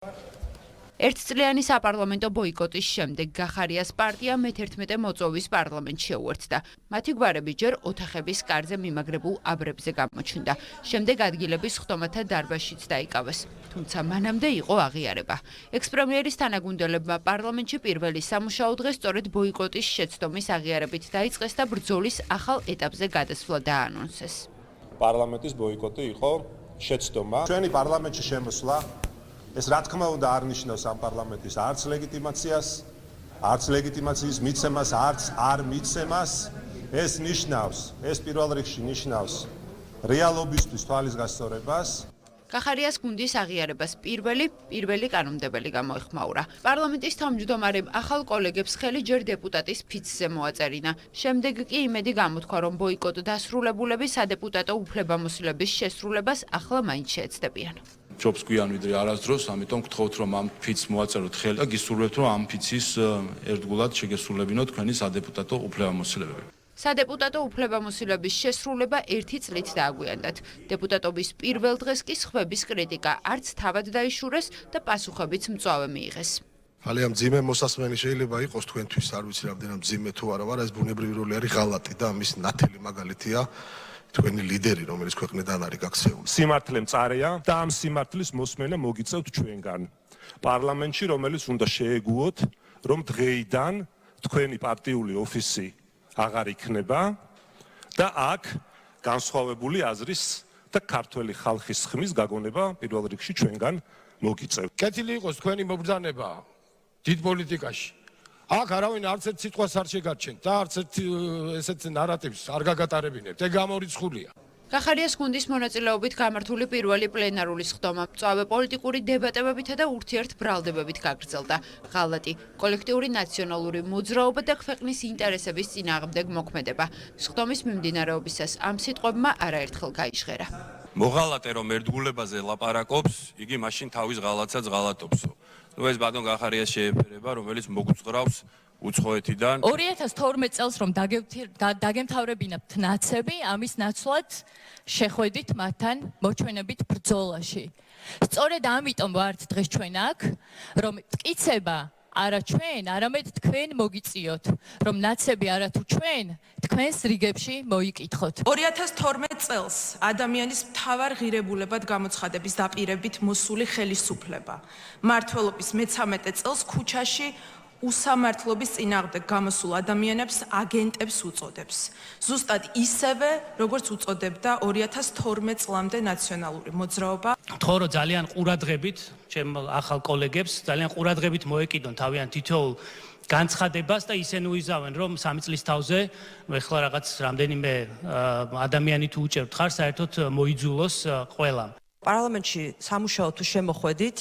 ერთწლიანი საპარლამენტო ბოიკოტის შემდეგ გახარიას პარტია მე-11 მოწვევის პარლამენტში შეუერთდა. მათი გვარები ჯერ ოთახების კარზე მიმაგრებულ აბრებზე გამოჩნდა. შემდეგ ადგილების ხტომათა დარბაზშიც დაიკავეს. თუმცა მანამდე იყო აღიარება. ექს-პრემიერის თანაგუნდელებმა პარლამენტში პირველი სამუშაო დღე სწორედ ბოიკოტის შეცდომის აღიარებით დაიწყეს და ბრძოლის ახალ ეტაპზე გადასვლა დაანონსეს. პარლამენტის ბოიკოტი იყო შეცდომა. ჩვენი პარლამენტში შემოსვლა ეს რა თქმა უნდა არ ნიშნავს ამ პარლამენტის არც ლეგიტიმაციას, არც ლეგიტიმაციის მიცემას, არც არ მიცემას. ეს ნიშნავს, ეს პირველ რიგში ნიშნავს რეალობისთვის თვალის გასწორებას. გახარიას გუნდის აღიარებას პირველი კანონმდებელი გამოეხმაურა. პარლამენტის თავმჯდომარემ ახალ კოლეგებს ხელი ჯერ დეპუტატის ფიცზე მოაწერინა. შემდეგ კი იმედი გამოთქვა, რომ ბოიკოტ დასრულებულები სადეპუტატო უფლებამოსილების შესრულებას ახლა მაინც შეეცდებიან. ჯობს გვიან ვიდრე არასდროს, ამიტომ გთხოვთ რომ ამ ფიცს მოაწეროთ ხელი და გისურვებთ რომ ამ ფიცის ერთგულად შეგესრულებინოთ თქვენი სადეპუტატო უფლებამოსილებები. სადეპუტატო უფლებამოსილების შესრულება 1 წლით დააგვიანდათ. დეპუტატობის პირველ დღეს კი სხვების კრიტიკა არც თავად დაიშურეს და პასუხებიც მწვავე მიიღეს. ძალიან მძიმე მოსასმენი შეიძლება იყოს თქვენთვის, არ ვიცი რამდენად მძიმე თუ არა, ეს ბუნებრივი როლი არის ღალატი და ამის ნათელი მაგალითია თქვენი ლიდერი, რომელიც ქვეყნიდან არის გაქცეული. სიმართლე მწარეა და ამ სიმართლის მოსმენა მოგიწევთ ჩვენგან. პარლამენტში, რომელიც უნდა შეეგუოთ, რომ დღეიდან თქვენი პარტიული ოფისი აღარ იქნება და აქ განსხვავებული აზრის და ქართველი ხალხის ხმის გაგონება პირველ რიგში ჩვენგან მოგიწევთ. კეთილი იყოს თქვენი მობრძანება დიდ პოლიტიკაში. აქ არავინ არც ერთ სიტყვას არ შეგარჩენთ და არც ერთ ესეთ ნარატივს არ გაგატარებინებთ. ეგ გამორიცხულია. გახარიას გუნდის მონაწილეობით გამართული პირველი პლენარული სხდომა მწვავე პოლიტიკური დებატებებითა და ურთიერთ ბრალდებებით გაგრძელდა. ღალატი, კოლექტიური ნაციონალური მოძრაობა და ქვეყნის ინტერესების წინააღმდეგ მოქმედება. სხდომის მიმდინარეობისას ამ სიტყვებმა არაერთხელ გაიჟღერა. მოღალატე რომ ერთგულებაზე ლაპარაკობს, იგი მაშინ თავის ღალატსაც ღალატობსო. ეს ბატონ გახარიას შეეფერება, რომელიც მოგუძღრავს უცხოეთიდან. 2012 წელს რომ დაგემთავრებინებთ ნაცები, ამის ნაცვლად შეხვედით მათთან მოჩვენებით ბრძოლაში. სწორედ ამიტომ ვართ დღეს ჩვენ აქ, რომ მტკიცება არა ჩვენ, არამედ თქვენ მოგიწიოთ, რომ ნაცები არა თუ ჩვენ, თქვენს რიგებში მოიკითხოთ. 2012 წელს ადამიანის მთავარ ღირებულებად გამოცხადების დაპირებით მოსული ხელისუფლება. მმართველობის მე-13 წელს ქუჩაში უსამართლობის წინააღმდეგ გამოსულ ადამიანებს აგენტებს უწოდებს. ზუსტად ისევე, როგორც უწოდებდა 2012 წლამდე ნაციონალური მოძრაობა. გთხოვ რომ ძალიან ყურადღებით ჩემ ახალ კოლეგებს ძალიან ყურადღებით მოეკიდონ თავიანთ თითოეულ განცხადებას და ისე უიზავენ რომ 3 წლის თავზე ეხლა რაღაც რამდენიმე ადამიანი თუ უჭერთ ხარ საერთოდ მოიძულოს ყველამ. პარლამენტში სამუშაო თუ შემოხვედით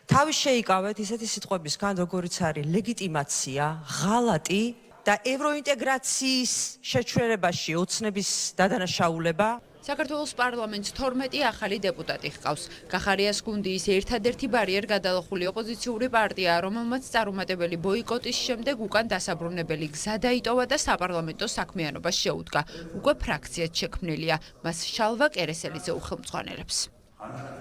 თავის შეიკავეთ ისეთი სიტყვებისგან, როგორიც არის ლეგიტიმაცია, ღალატი და ევროინტეგრაციის შეჩვენებაში ოცნების დადანაშაულება. საქართველოს პარლამენტს 12 ახალი დეპუტატი ჰყავს. გახარიას გუნდის ერთადერთი ბარიერ გადალახული ოპოზიციური პარტია, რომელმაც წარუმატებელი ბოიკოტის შემდეგ უკან დასაბრუნებელი გზა დაიტოვა და საპარლამენტო საქმიანობას შეუდგა. უკვე ფრაქციაც შექმნილია. მას შალვა კერესელიძე უხელმძღვანელებს.